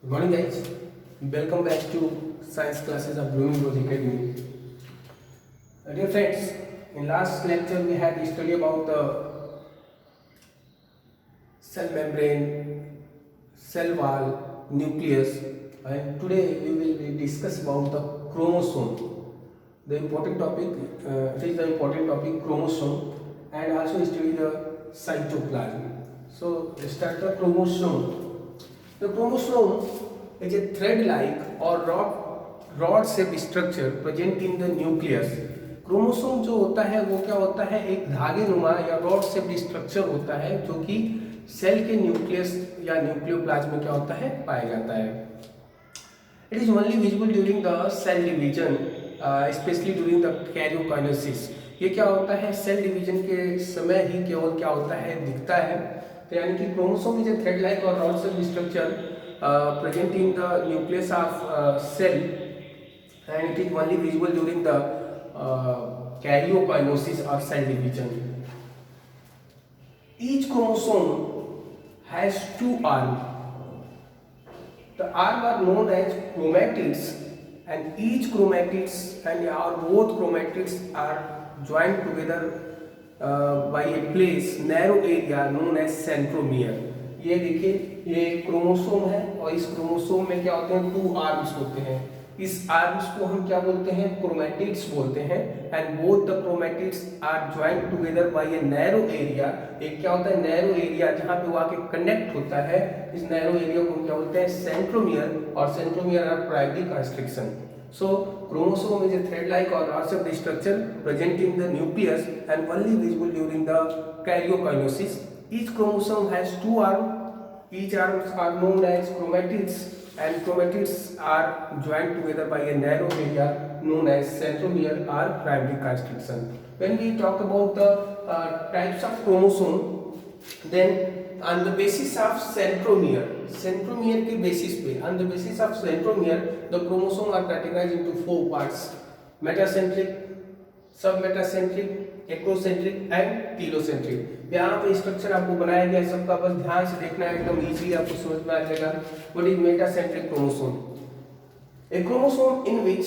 Good morning, guys. Welcome back to science classes of Blooming Rose Academy. Dear friends, in last lecture we had study about the cell membrane, cell wall, nucleus, and today we will discuss about the chromosome. The important topic, it is the important topic chromosome, and also study the cytoplasm. So let's start the chromosome. The chromosome is a thread-like or rod-shaped structure present in the nucleus. Chromosome जो होता है वो क्या होता है, एक धागे नुमा या रॉड शेप्ड स्ट्रक्चर होता है जो कि सेल के न्यूक्लियस या न्यूक्लियोप्लाज्म में क्या होता है, पाया जाता है. It is only visible during the cell division, specially during the karyokinesis. ये क्या होता है, सेल डिवीजन के समय ही केवल क्या होता है, दिखता है. तो यानी कि chromosome is a thread like or rod shaped structure present in the nucleus of cell, and it is only visible during the karyokinesis or cell division. Each chromosome has two arms. The arms are known as chromatids, and each chromatids or both chromatids are joined together by a place, narrow area known as centromere. ये देखिए, ये chromosome है और इस chromosome में क्या होते हैं, टू आर्म्स होते हैं. इस आर्म्स को हम क्या बोलते हैं, क्रोमैटिड्स बोलते हैं. And both the chromatids are joint together by a narrow area. एक क्या होता है, नैरो एरिया, जहां पे वो आके कनेक्ट होता है. इस नैरो एरिया को हम क्या बोलते हैं, सेंट्रोमियर. और centromere are primary construction. So chromosome is a thread-like or rod-shaped structure present in the nucleus and only visible during the karyokinesis. Each chromosome has two arms. Each arms are known as chromatids, and chromatids are joined together by a narrow area known as centromere or primary constriction. When we talk about the types of chromosome, then on the basis of centromere के basis पे, on the basis of centromere, the chromosome are categorized into four parts: metacentric, submetacentric, acrocentric and telocentric. यहाँ पे structure आपको बनाया गया है, सबका बस ध्यान से देखना है, एकदम इजीली आपको समझ में आ जाएगा. What is metacentric chromosome? A chromosome in which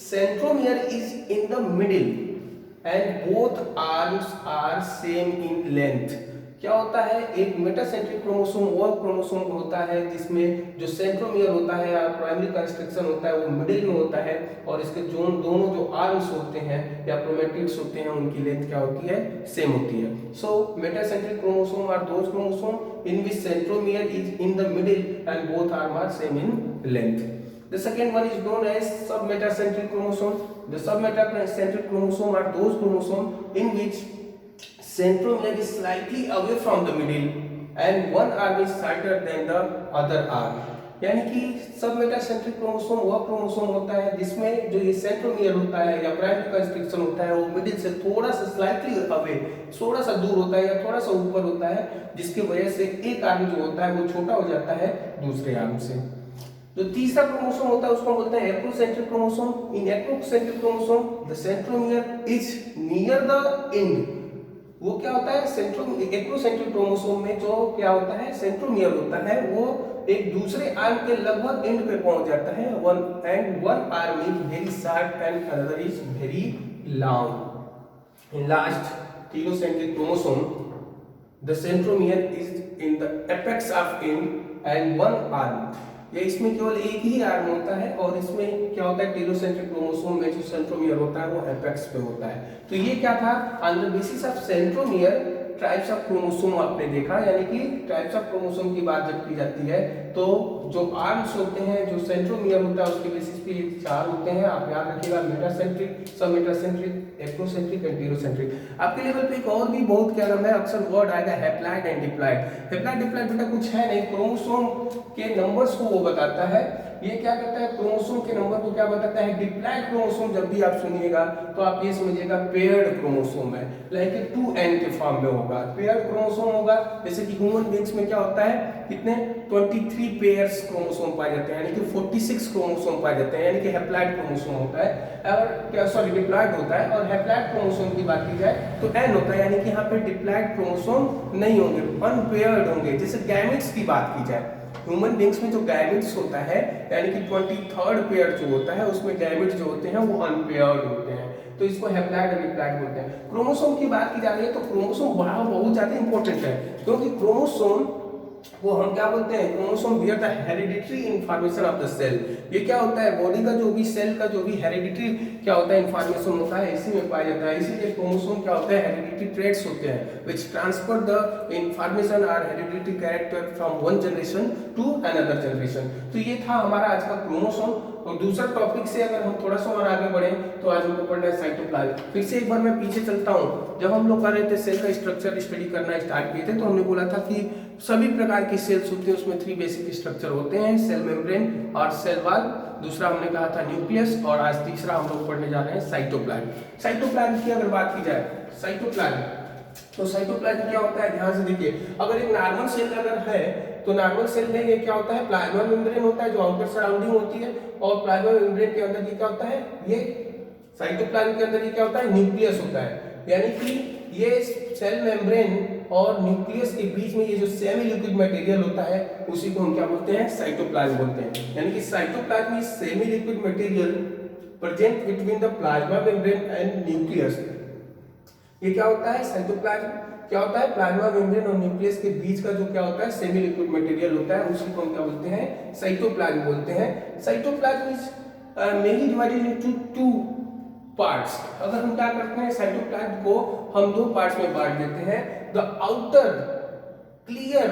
centromere is in the middle and both arms are same in length. क्या होता है, एक मेटासेंट्रिक क्रोमोसोम वो क्रोमोसोम होता है जिसमें जो सेंट्रोमियर होता है या प्राइमरी कंस्ट्रक्शन होता है वो मिडिल में होता है, और इसके दोनों जो आर्म्स होते हैं या क्रोमैटिड्स होते हैं उनकी लेंथ क्या होती है, सेम होती है. So metacentric chromosome are those chromosome in which centromere is in the middle and both arm are same in length. The second one is known as submetacentric chromosome. The submetacentric chromosome are those chromosomes in which centromere is slightly away from the middle and one arm is shorter than the other arm. यानी कि सब metacentric chromosome वह chromosome होता है जिसमें जो ये centromere होता है या प्राइमरी कंस्ट्रक्शन होता है वो मिडिल से थोड़ा सा स्लाइटली अवे, थोड़ा सा दूर होता है या थोड़ा सा ऊपर होता है, जिसकी वजह से एक आर्म जो होता है वो छोटा हो जाता है दूसरे आर्म से. जो तीसरा क्रोमोसोम होता है उसको बोलते हैं acrocentric chromosome. In acrocentric chromosome the centromere is near the end. वो क्या होता है, एक्रोसेंट्रिक क्रोमोसोम में जो क्या होता है, सेंट्रोमियर होता है वो एक दूसरे आर्म के लगभग एंड पे पहुंच जाता है. One arm is very short and another is very long. In last telocentric chromosome the centromere is in the apex of and and one arm. या इसमें केवल एक ही आर्म होता है, और इसमें क्या होता है, टीलोसेंट्रिक क्रोमोसोम में जो सेंट्रोमियर होता है वो एपेक्स पे होता है. तो ये क्या था, on the basis of centromere types of chromosome आपने देखा. यानी कि टाइप्स ऑफ क्रोमोसोम की बात जब की जाती है तो जो आर्म्स होते हैं, जो सेंट्रोमियर होता है उसके बेसिस पे चार होते हैं. आप याद रखिएगा, metacentric, submetacentric, acrocentric and telocentric. आपके लेवल पे एक और भी बहुत क्या नाम है, अक्सर वर्ड आएगा haploid and diploid. Haploid diploid बेटा कुछ है नहीं, क्रोमोसोम के नंबर्स को वो बताता है. ये क्या करता है, क्रोमोसोम के नंबर को क्या बताता है. डिप्लॉइड क्रोमोसोम जब भी आप सुनिएगा तो आप ये समझिएगा पेयर्ड क्रोमोसोम है, लाइक 2n के फॉर्म में होगा. पेयर्ड क्रोमोसोम होगा, जैसे कि ह्यूमन बीइंग्स में क्या होता है, कितने 23 पेयर्स क्रोमोसोम पाए जाते हैं, यानी कि 46 क्रोमोसोम पाए जाते हैं, यानी कि हैप्लॉइड क्रोमोसोम होता है. और क्या, सॉरी, डिप्लॉइड होता है. और हैप्लॉइड क्रोमोसोम की बात की जाए तो n होता है, यानी कि यहाँ पे डिप्लॉइड क्रोमोसोम नहीं होंगे, अनपेयर्ड होंगे. जैसे गैमेट्स की बात की जाए ह्यूमन बींग्स में जो गैमेट्स होता है यानी कि 23rd पेयर जो होता है उसमें गैमेट्स जो होते हैं वो अनपेयर्ड होते हैं, तो इसको हैप्लॉइड और डिप्लॉइड बोलते हैं। क्रोमोसोम की बात की जा रही है तो क्रोमोसोम बहुत ज़्यादा इंपॉर्टेंट है, क्योंकि क्रोमोसोम वो हम क्या बोलते हैं, chromosome wear the hereditary information of the cell. ये क्या होता है, बॉडी का जो भी सेल का जो भी हेरिडिटरी क्या होता है इंफॉर्मेशन होता है इसी में पाया जाता है। इसीलिए क्रोमोसोम क्या होता है, हेरिडिटरी ट्रेट्स होते हैं व्हिच ट्रांसफर द इंफॉर्मेशन और hereditary character from one generation to another generation. तो ये था हमारा आज का क्रोमोसोम। और दूसरा टॉपिक से अगर हम थोड़ा सा और आगे बढ़े तो आज हमको पढ़ना है साइटोप्लाज्म। फिर से एक बार मैं पीछे चलता हूँ, जब हम लोग कर रहे थे सेल का स्ट्रक्चर स्टडी करना स्टार्ट किए थे तो हमने बोला था कि सभी प्रकार की सेल्स होती है उसमें 3 बेसिक स्ट्रक्चर होते हैं, सेल मेम्ब्रेन और सेल वॉल, दूसरा हमने कहा था न्यूक्लियस, और आज तीसरा हम लोग पढ़ने जा रहे हैं साइटोप्लाज्म। साइटोप्लाज्म की अगर बात की जाए साइटोप्लाज्म, तो साइटोप्लाज्म क्या होता है ध्यान से देखिए। अगर एक नॉर्मल सेल अगर है तो नॉर्मल सेल में ये क्या होता है, प्लाज्मा मेम्ब्रेन होता है जो आउटर सराउंडिंग होती है, और प्लाज्मा मेम्ब्रेन के अंदर ये क्या होता है, ये साइटोप्लाज्म के अंदर ये क्या होता है, न्यूक्लियस होता है। यानी कि ये सेल मेम्ब्रेन और न्यूक्लियस के बीच में ये जो सेमी लिक्विड मटेरियल होता है उसी को हम क्या बोलते हैं, साइटोप्लाज्म बोलते हैं। यानी कि cytoplasm is semi liquid material present between the plasma membrane and nucleus. ये क्या होता है, साइटोप्लाज्म क्या होता है, प्लाज्मा मेम्ब्रेन और न्यूक्लियस के बीच का जो क्या होता है सेमी लिक्विड मटेरियल होता है उसी को हम क्या बोलते हैं, साइटोप्लाज्म बोलते हैं। Cytoplasm is mainly divided into 2 parts. अगर हम क्या करते हैं, साइटोप्लाज्म को हम 2 पार्ट्स में बांट देते हैं। The outer clear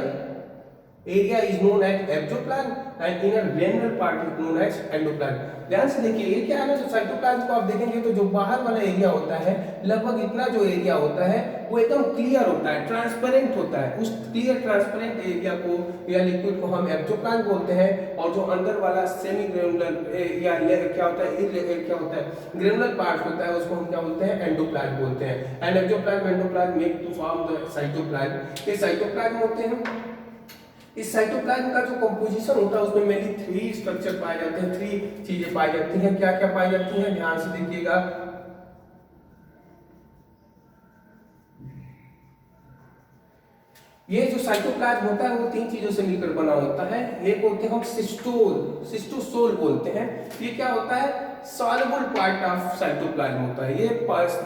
area is known as ectoplasm and inner granular part is known as endoplasm. ध्यान से देखिए ये क्या है ना, जो साइटोप्लाज्म को आप देखेंगे तो जो बाहर वाला एरिया होता है लगभग इतना जो एरिया होता है वो एकदम क्लियर होता है, ट्रांसपेरेंट होता है। उस क्लियर ट्रांसपेरेंट एरिया को या लिक्विड को हम एक्टोप्लाज्म बोलते हैं, और जो अंदर वाला सेमी ग्रेनुलर या क्या होता है, क्या होता है ग्रेनुलर पार्ट होता है उसको हम क्या बोलते हैं, एंडोप्लाज्म बोलते हैं। And ectoplasm endoplasm make to form the cytoplasm. ये साइटोप्लाज्म होते हैं। इस साइटोप्लाज्म का जो कंपोजिशन होता है उसमें मेनली 3 स्ट्रक्चर पाए जाते हैं, 3 चीजें पाई जाती हैं। क्या क्या पाई जाती हैं, ध्यान से देखिएगा। ये जो साइटोप्लाज्म होता है वो 3 चीजों से मिलकर बना होता है। एक होते हैं हम सिस्टोसोल बोलते हैं। ये क्या होता है, सॉल्युबल पार्ट ऑफ साइटोप्लाज्म होता है। ये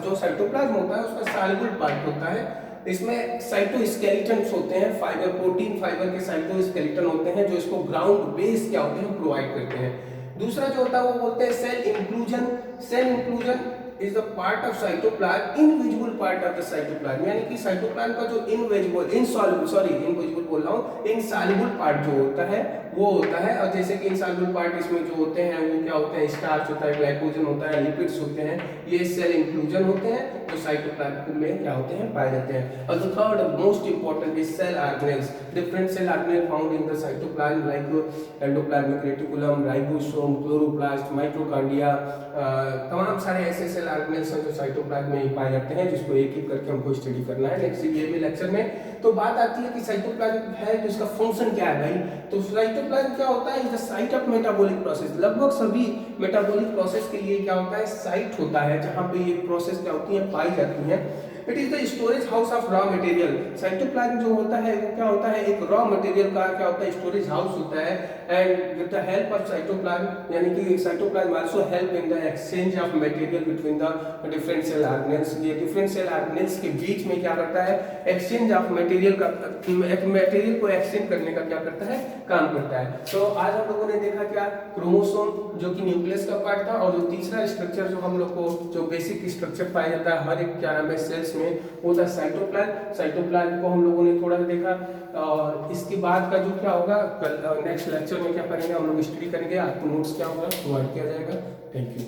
जो साइटोप्लाज्म होता है उसका सॉल्युबल पार्ट होता है। इसमें साइटोस्केलेटन्स होते हैं, फाइबर प्रोटीन फाइबर के साइटोस्केलेटन होते हैं जो इसको ग्राउंड बेस क्या होते हैं प्रोवाइड करते हैं। दूसरा जो होता है वो बोलते हैं cell inclusion. Cell inclusion is the part of cytoplasm, invisible part of the cytoplasm. यानी कि साइटोप्लाज्म का जो इनविजिबल बोल रहा हूँ, इनसॉल्युबल पार्ट जो होता है वो होता है। और जैसे कि इनसॉल्युबल पार्ट इसमें जो होते हैं वो क्या होते हैं, स्टार्च होता है, ग्लाइकोजन होता है, लिपिड्स होते हैं, ये सेल इंक्लूजन होते हैं जो साइटोप्लाज्म में क्या होते हैं, पाए जाते हैं। और the third most important is cell organelles. Different cell organelle found in the cytoplasm like endoplasmic reticulum, ribosome, chloroplast, mitochondria, तमाम सारे ऐसे सेल ऑर्गेनेल्स हैं जो साइटोप्लाज्म में ही पाए जाते हैं, जिसको एक एक करके हमको स्टडी करना है नेक्स्ट ये में लेक्चर में। तो बात आती है कि साइटोप्लाज्म है तो इसका फंक्शन क्या है भाई। तो साइटोप्लाज्म क्या होता है, is the site of metabolic process. लगभग सभी मेटाबॉलिक प्रोसेस के लिए क्या होता है, साइट होता है जहां पे ये प्रोसेस क्या होती है, पाई जाती है। It is the storage house of raw material. Cytoplasm जो होता है वो क्या होता है, एक रॉ मटेरियल का क्या होता है, स्टोरेज हाउस होता है। And with the help of cytoplasm, यानी कि cytoplasm also help in the exchange of material between the different cell organelles. ये डिफरेंट सेल ऑर्गेनेल्स के बीच में क्या करता है, एक्सचेंज ऑफ मटेरियल का, मटेरियल को एक्सचेंज करने का क्या करता है, काम करता है। तो आज हम लोगों ने देखा क्या, क्रोमोसोम जो कि न्यूक्लियस का पार्ट था, और जो तीसरा स्ट्रक्चर जो हम लोग को जो बेसिक स्ट्रक्चर पाया जाता है हर एक क्या नाम है सेल्स में, वो था साइटोप्लाज्म। साइटोप्लाज्म को हम लोगों ने थोड़ा देखा, और इसके बाद का जो क्या होगा कल नेक्स्ट लेक्चर में क्या करेंगे हम लोग, स्टडी करेंगे, आपको नोट्स क्या होगा प्रोवाइड किया जाएगा। Thank you.